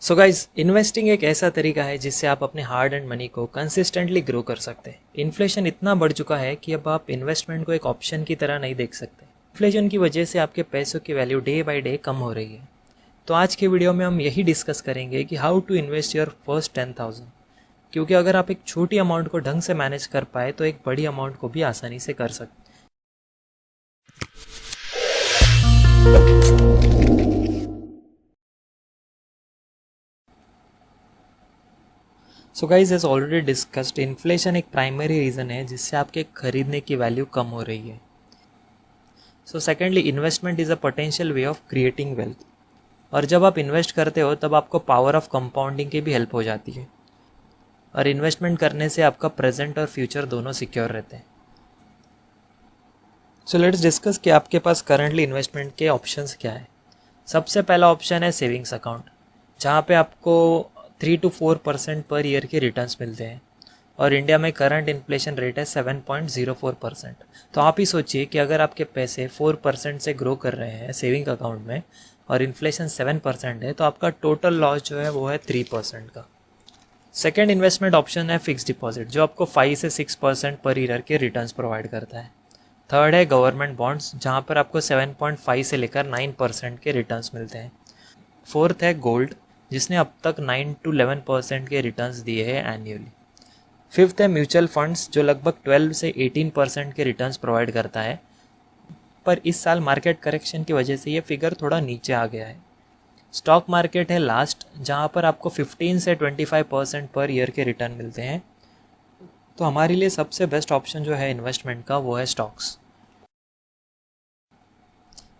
So guys, investing एक ऐसा तरीका है जिससे आप अपने हार्ड एंड मनी को कंसिस्टेंटली ग्रो कर सकते हैं। इन्फ्लेशन इतना बढ़ चुका है कि अब आप इन्वेस्टमेंट को एक ऑप्शन की तरह नहीं देख सकते। इन्फ्लेशन की वजह से आपके पैसों की वैल्यू डे बाय डे कम हो रही है। तो आज के वीडियो में हम यही डिस्कस करेंगे कि how to invest your first 10,000, क्योंकि अगर आप एक छोटी अमाउंट को ढंग से मैनेज कर पाए तो एक बड़ी अमाउंट को भी आसानी से कर सकते। So guys, as already discussed, inflation एक प्राइमरी रीज़न है जिससे आपके खरीदने की वैल्यू कम हो रही है। So secondly, investment is a potential way of creating wealth. और जब आप इन्वेस्ट करते हो तब आपको पावर ऑफ कंपाउंडिंग की भी हेल्प हो जाती है। और इन्वेस्टमेंट करने से आपका प्रेजेंट और फ्यूचर दोनों सिक्योर रहते हैं। सो लेट्स डिस्कस कि आपके पास करंटली इन्वेस्टमेंट के ऑप्शंस क्या है। सबसे पहला ऑप्शन है सेविंग्स अकाउंट, जहाँ पे आपको 3 to 4% पर ईयर के रिटर्न्स मिलते हैं। और इंडिया में करंट इन्फ्लेशन रेट है 7.04%। तो आप ही सोचिए कि अगर आपके पैसे 4% से ग्रो कर रहे हैं सेविंग अकाउंट में और इन्फ्लेशन 7% है, तो आपका टोटल लॉस जो है वो है 3% का। सेकेंड इन्वेस्टमेंट ऑप्शन है फिक्स डिपॉजिट, जो आपको 5 से 6% पर ईयर के रिटर्न्स प्रोवाइड करता है। थर्ड है गवर्नमेंट बॉन्ड्स, जहाँ पर आपको 7.5 से लेकर 9% के रिटर्न्स मिलते हैं। फोर्थ है गोल्ड, जिसने अब तक 9 to 11% के रिटर्न्स दिए हैं एनुअली। फिफ्थ है म्यूचुअल फंड्स, जो लगभग 12 से 18% के रिटर्न्स प्रोवाइड करता है, पर इस साल मार्केट करेक्शन की वजह से ये फिगर थोड़ा नीचे आ गया है। स्टॉक मार्केट है लास्ट, जहाँ पर आपको 15 से 25% पर ईयर के रिटर्न मिलते हैं। तो हमारे लिए सबसे बेस्ट ऑप्शन जो है इन्वेस्टमेंट का वो है स्टॉक्स।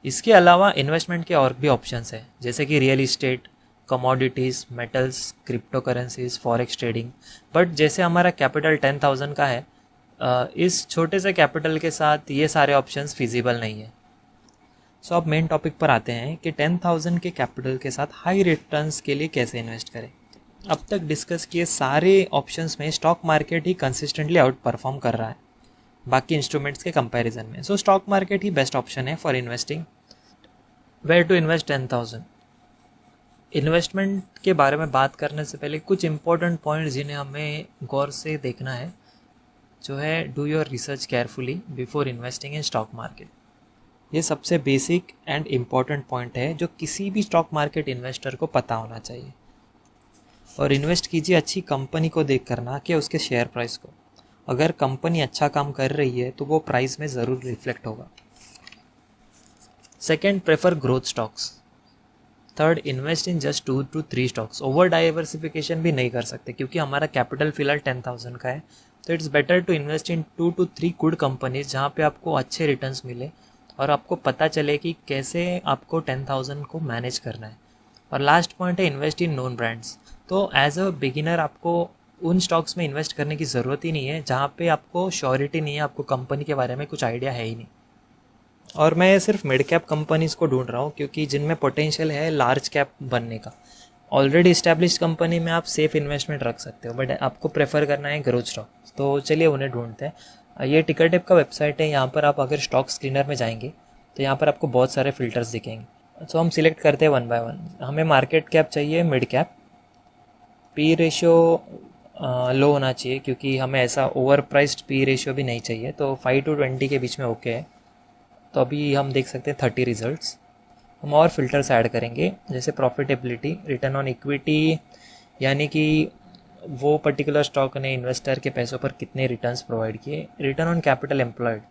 इसके अलावा इन्वेस्टमेंट के और भी ऑप्शंस हैं, जैसे कि real estate, commodities, metals, crypto currencies, forex trading. But जैसे हमारा कैपिटल 10,000 का है, इस छोटे से कैपिटल के साथ ये सारे ऑप्शंस फिजिबल नहीं है। सो अब मेन टॉपिक पर आते हैं कि 10,000 के कैपिटल के साथ हाई रिटर्न्स के लिए कैसे इन्वेस्ट करें। अब तक डिस्कस किए सारे ऑप्शंस में स्टॉक मार्केट ही कंसिस्टेंटली आउट परफॉर्म कर रहा है बाकी इंस्ट्रूमेंट्स के कंपैरिजन में। सो स्टॉक मार्केट ही बेस्ट ऑप्शन है for investing. Where to invest 10,000। Investment के बारे में बात करने से पहले कुछ इंपॉर्टेंट पॉइंट्स जिन्हें हमें गौर से देखना है, जो है do your research carefully before investing in stock market. ये सबसे बेसिक एंड इम्पॉर्टेंट पॉइंट है जो किसी भी स्टॉक मार्केट इन्वेस्टर को पता होना चाहिए। और इन्वेस्ट कीजिए अच्छी कंपनी को देख कर, ना कि उसके शेयर प्राइस को। अगर कंपनी अच्छा काम कर रही है तो वो प्राइस में ज़रूर रिफ्लेक्ट होगा। Second, prefer growth stocks. Third, invest in just 2 to 3 stocks. Over diversification भी नहीं कर सकते क्योंकि हमारा कैपिटल फिलहाल 10,000 का है। तो it's better to invest in 2 to 3 good companies, जहाँ पे आपको अच्छे रिटर्न्स मिले और आपको पता चले कि कैसे आपको 10,000 को मैनेज करना है। और लास्ट पॉइंट है इन्वेस्ट इन नोन ब्रांड्स। तो एज अ बिगिनर आपको उन स्टॉक्स में इन्वेस्ट करने की ज़रूरत ही नहीं है जहाँ पे आपको श्योरिटी नहीं है, आपको कंपनी के बारे में कुछ आइडिया है ही नहीं। और मैं सिर्फ मिड कैप कंपनीज़ को ढूंढ रहा हूँ क्योंकि जिनमें पोटेंशियल है लार्ज कैप बनने का। ऑलरेडी इस्टेब्लिश्ड कंपनी में आप सेफ इन्वेस्टमेंट रख सकते हो, बट आपको प्रेफर करना है ग्रोथ स्टॉक। तो चलिए उन्हें ढूंढते हैं। ये टिकरटिप का वेबसाइट है। यहाँ पर आप अगर स्टॉक स्क्रीनर में जाएंगे तो यहाँ पर आपको बहुत सारे फिल्टर्स दिखेंगे। तो हम सिलेक्ट करते हैं 1 by 1। हमें मार्केट कैप चाहिए, मिड कैप, पी रेशियो लो होना चाहिए क्योंकि हमें ऐसा ओवर प्राइस्ड पी रेशियो भी नहीं चाहिए। तो 5 to 20 के बीच में ओके है। तो अभी हम देख सकते हैं 30 रिजल्ट्स। हम और फिल्टर्स ऐड करेंगे, जैसे प्रॉफिटेबिलिटी, रिटर्न ऑन इक्विटी, यानी कि वो पर्टिकुलर स्टॉक ने इन्वेस्टर के पैसों पर कितने रिटर्न्स प्रोवाइड किए। रिटर्न ऑन कैपिटल एम्प्लॉयड,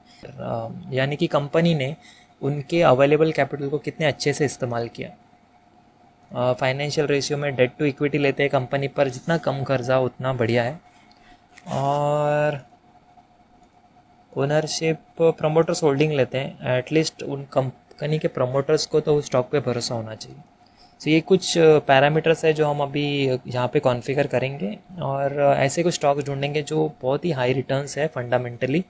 यानी कि कंपनी ने उनके अवेलेबल कैपिटल को कितने अच्छे से इस्तेमाल किया। फाइनेंशियल रेशियो में डेट टू इक्विटी लेते हैं कंपनी पर, जितना कम कर्जा उतना बढ़िया है। और ओनरशिप, प्रमोटर्स होल्डिंग लेते हैं। एटलीस्ट उन कंपनी के प्रमोटर्स को तो उस स्टॉक पे भरोसा होना चाहिए। तो ये कुछ पैरामीटर्स है जो हम अभी यहाँ पे कॉन्फ़िगर करेंगे और ऐसे कुछ स्टॉक्स ढूंढेंगे जो बहुत ही हाई रिटर्न्स है फंडामेंटली,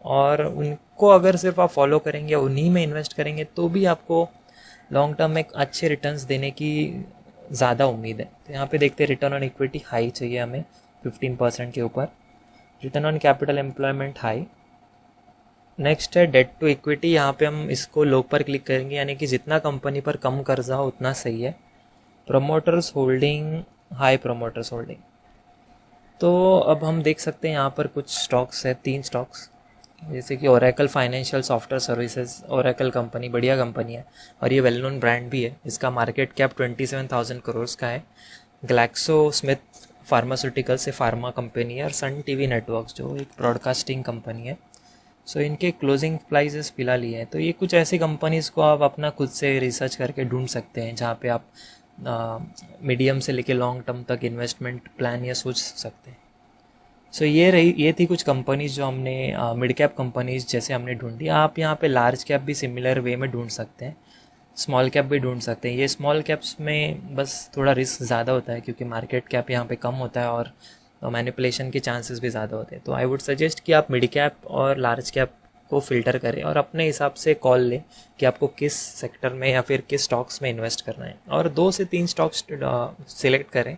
और उनको अगर सिर्फ आप फॉलो करेंगे, उन्हीं में इन्वेस्ट करेंगे, तो भी आपको लॉन्ग टर्म में अच्छे रिटर्न्स देने की ज़्यादा उम्मीद है। तो यहाँ पे देखते हैं रिटर्न ऑन इक्विटी हाई चाहिए हमें, 15% के ऊपर। Return on capital employment high. Next है डेट टू इक्विटी। यहाँ पे हम इसको लो पर क्लिक करेंगे, यानी कि जितना कंपनी पर कम कर्जा हो उतना सही है। Promoters holding, high promoters holding. तो अब हम देख सकते हैं यहाँ पर कुछ स्टॉक्स है, 3 स्टॉक्स, जैसे कि Oracle financial software services. Oracle company बढ़िया कंपनी है और ये वेल नोन ब्रांड भी है। इसका मार्केट कैप 27,000 करोड़ का है। ग्लैक्सो स्मिथ फार्मास्यूटिकल्स से फार्मा कंपनी है, और सन टीवी नेटवर्क्स जो एक ब्रॉडकास्टिंग कंपनी है। सो इनके क्लोजिंग प्राइजेस फिलहाल ही है। तो ये कुछ ऐसी कंपनीज़ को आप अपना खुद से रिसर्च करके ढूंढ सकते हैं जहाँ पे आप मीडियम से लेके लॉन्ग टर्म तक इन्वेस्टमेंट प्लान या सोच सकते हैं। सो ये थी कुछ कंपनीज जो हमने मिड कैप कंपनीज जैसे हमने ढूंढी। आप यहाँ पे लार्ज कैप भी सिमिलर वे में ढूंढ सकते हैं, स्मॉल कैप भी ढूंढ सकते हैं। ये स्मॉल कैप्स में बस थोड़ा रिस्क ज़्यादा होता है क्योंकि मार्केट कैप यहाँ पे कम होता है और मैनिपुलेशन के चांसेस भी ज़्यादा होते हैं। तो आई वुड सजेस्ट कि आप मिड कैप और लार्ज कैप को फिल्टर करें और अपने हिसाब से कॉल लें कि आपको किस सेक्टर में या फिर किस स्टॉक्स में इन्वेस्ट करना है, और 2 से 3 स्टॉक्स सिलेक्ट करें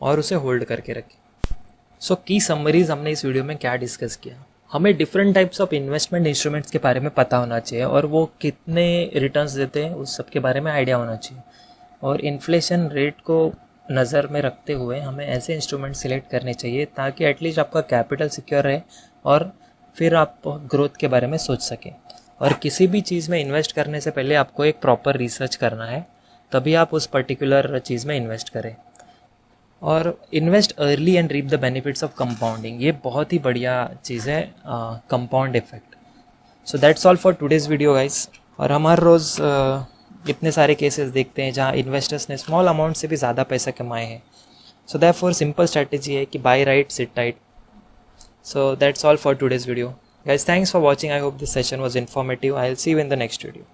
और उसे होल्ड करके रखें। सो की समरीज हमने इस वीडियो में क्या डिस्कस किया। हमें different types of investment instruments के बारे में पता होना चाहिए और वो कितने रिटर्न्स देते हैं उस सब के बारे में आइडिया होना चाहिए, और इन्फ्लेशन रेट को नज़र में रखते हुए हमें ऐसे इंस्ट्रूमेंट सिलेक्ट करने चाहिए ताकि एटलीस्ट आपका कैपिटल सिक्योर रहे और फिर आप ग्रोथ के बारे में सोच सकें। और किसी भी चीज़ में इन्वेस्ट करने से पहले आपको एक प्रॉपर रिसर्च करना है, तभी आप उस पर्टिकुलर चीज़ में इन्वेस्ट करें। और invest early and reap the benefits of compounding, ये बहुत ही बढ़िया चीज़ है, compound effect. So that's all for today's video guys. और हम हर रोज़ इतने सारे केसेस देखते हैं जहाँ इन्वेस्टर्स ने स्मॉल अमाउंट से भी ज़्यादा पैसा कमाए हैं। सो देयरफॉर सिंपल स्ट्रैटेजी है कि buy right sit tight. So that's all for today's video guys, thanks for watching. I hope this session was informative. I'll see you in the next video.